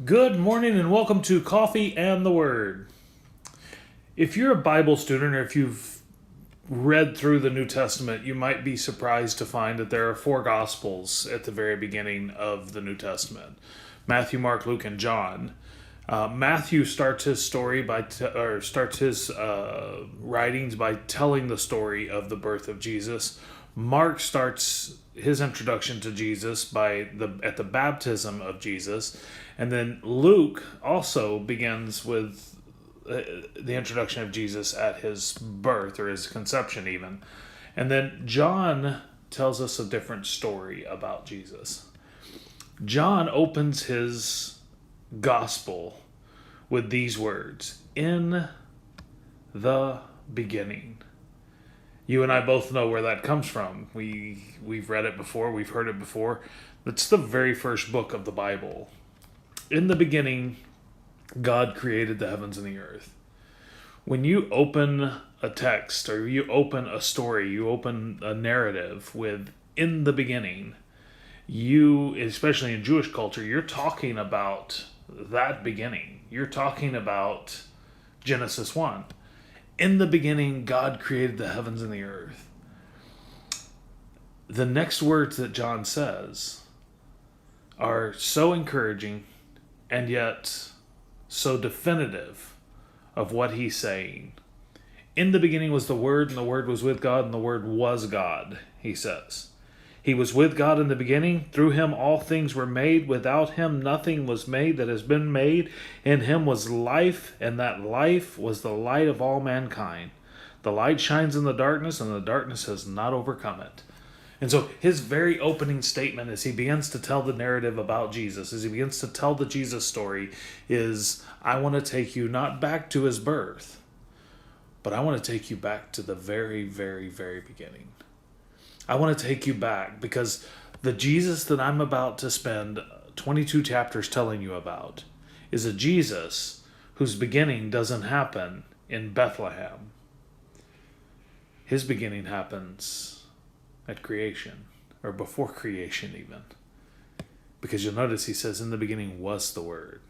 Good morning and welcome to Coffee and the Word. If you're a Bible student or if you've read through the New Testament, you might be surprised to find that there are four Gospels at the very beginning of the New Testament: Matthew, Mark, Luke, and John. Matthew starts his story starts his writings by telling the story of the birth of Jesus. Mark starts his introduction to Jesus at the baptism of Jesus, and then Luke also begins with the introduction of Jesus at his birth or his conception even. And then John tells us a different story about Jesus. John opens his gospel with these words: in the beginning. You and I both know where that comes from. We've read it before, we've heard it before. It's the very first book of the Bible. In the beginning, God created the heavens and the earth. When you open a text or you open a story, you open a narrative with "in the beginning," you, especially in Jewish culture, you're talking about that beginning. You're talking about Genesis 1. In the beginning, God created the heavens and the earth. The next words that John says are so encouraging and yet so definitive of what he's saying. In the beginning was the Word, and the Word was with God, and the Word was God, he says. He was with God in the beginning. Through him all things were made. Without him nothing was made that has been made. In him was life, and that life was the light of all mankind. The light shines in the darkness, and the darkness has not overcome it. And so his very opening statement as he begins to tell the narrative about Jesus, as he begins to tell the Jesus story, is, I want to take you not back to his birth, but I want to take you back to the very, very, very beginning. I want to take you back because the Jesus that I'm about to spend 22 chapters telling you about is a Jesus whose beginning doesn't happen in Bethlehem. His beginning happens at creation, or before creation even. Because you'll notice he says, in the beginning was the Word.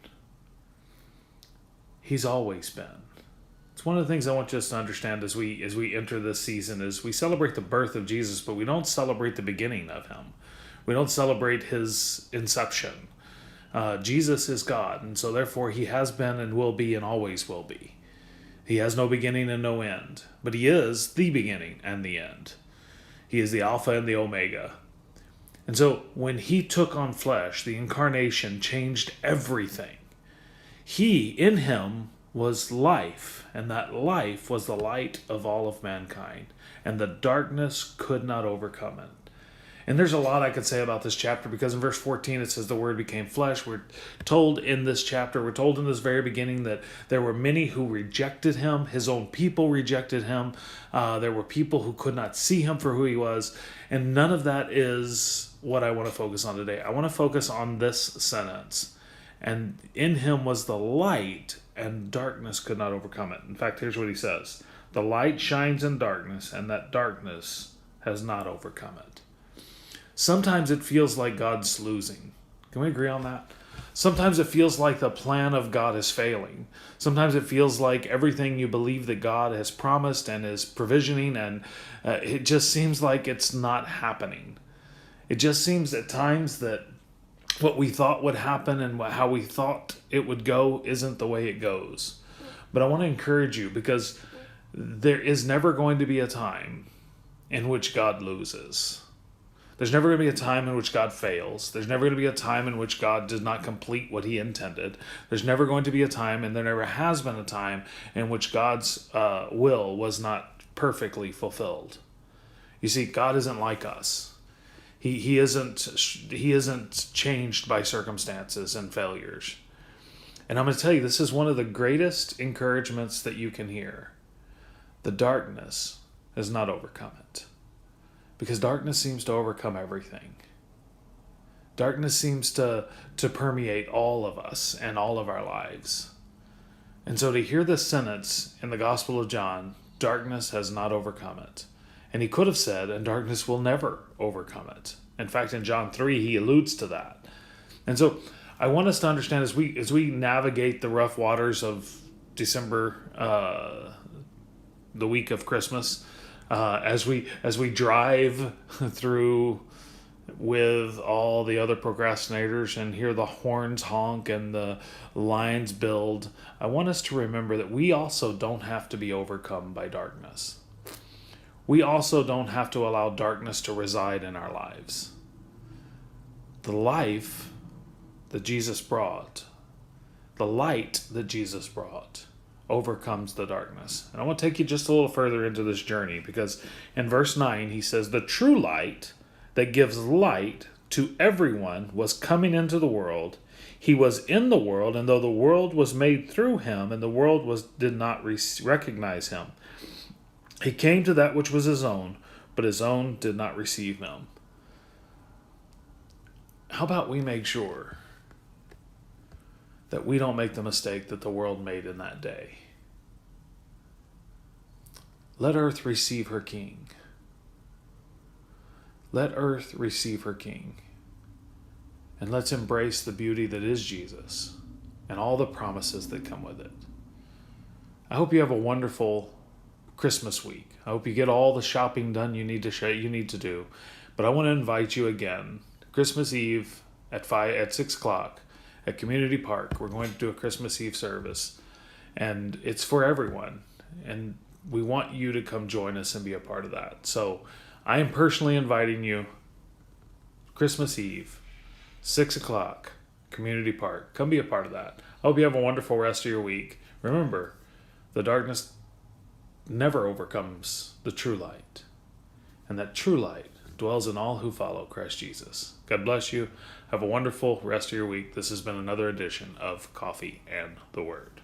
He's always been. It's one of the things I want us to understand as we enter this season is we celebrate the birth of Jesus, but we don't celebrate the beginning of him. We don't celebrate his inception. Jesus is God, and so therefore he has been and will be and always will be. He has no beginning and no end, but he is the beginning and the end. He is the Alpha and the Omega. And so when he took on flesh, the incarnation changed everything. In him was life, and that life was the light of all of mankind, and the darkness could not overcome it. And there's a lot I could say about this chapter, because in verse 14 it says the Word became flesh. We're told in this chapter, we're told in this very beginning that there were many who rejected him. His own people rejected him. There were people who could not see him for who he was. And none of that is what I want to focus on today. I want to focus on this sentence. And in him was the light, and darkness could not overcome it. In fact, here's what he says. The light shines in darkness, and that darkness has not overcome it. Sometimes it feels like God's losing. Can we agree on that? Sometimes it feels like the plan of God is failing. Sometimes it feels like everything you believe that God has promised and is provisioning, and it just seems like it's not happening. It just seems at times that what we thought would happen and how we thought it would go isn't the way it goes. But I want to encourage you, because there is never going to be a time in which God loses. There's never going to be a time in which God fails. There's never going to be a time in which God does not complete what he intended. There's never going to be a time, and there never has been a time, in which God's will was not perfectly fulfilled. You see, God isn't like us. He isn't changed by circumstances and failures. And I'm going to tell you, this is one of the greatest encouragements that you can hear. The darkness has not overcome it. Because darkness seems to overcome everything. Darkness seems to permeate all of us and all of our lives. And so to hear this sentence in the Gospel of John, darkness has not overcome it. And he could have said, and darkness will never overcome it. In fact, in John 3, he alludes to that. And so I want us to understand as we navigate the rough waters of December, the week of Christmas, as we drive through with all the other procrastinators and hear the horns honk and the lines build, I want us to remember that we also don't have to be overcome by darkness. We also don't have to allow darkness to reside in our lives. The life that Jesus brought, the light that Jesus brought, overcomes the darkness. And I want to take you just a little further into this journey, because in verse 9 he says, the true light that gives light to everyone was coming into the world. He was in the world, and though the world was made through him, and the world did not recognize him, he came to that which was his own, but his own did not receive him. How about we make sure that we don't make the mistake that the world made in that day? Let earth receive her king. Let earth receive her king. And let's embrace the beauty that is Jesus and all the promises that come with it. I hope you have a wonderful Christmas week. I hope you get all the shopping done you need to do. But I want to invite you again, Christmas Eve at 6 o'clock at Community Park. We're going to do a Christmas Eve service, and it's for everyone. And we want you to come join us and be a part of that. So I am personally inviting you, Christmas Eve, 6 o'clock, Community Park. Come be a part of that. I hope you have a wonderful rest of your week. Remember, the darkness never overcomes the true light, and that true light dwells in all who follow Christ Jesus. God bless you. Have a wonderful rest of your week. This has been another edition of Coffee and the Word.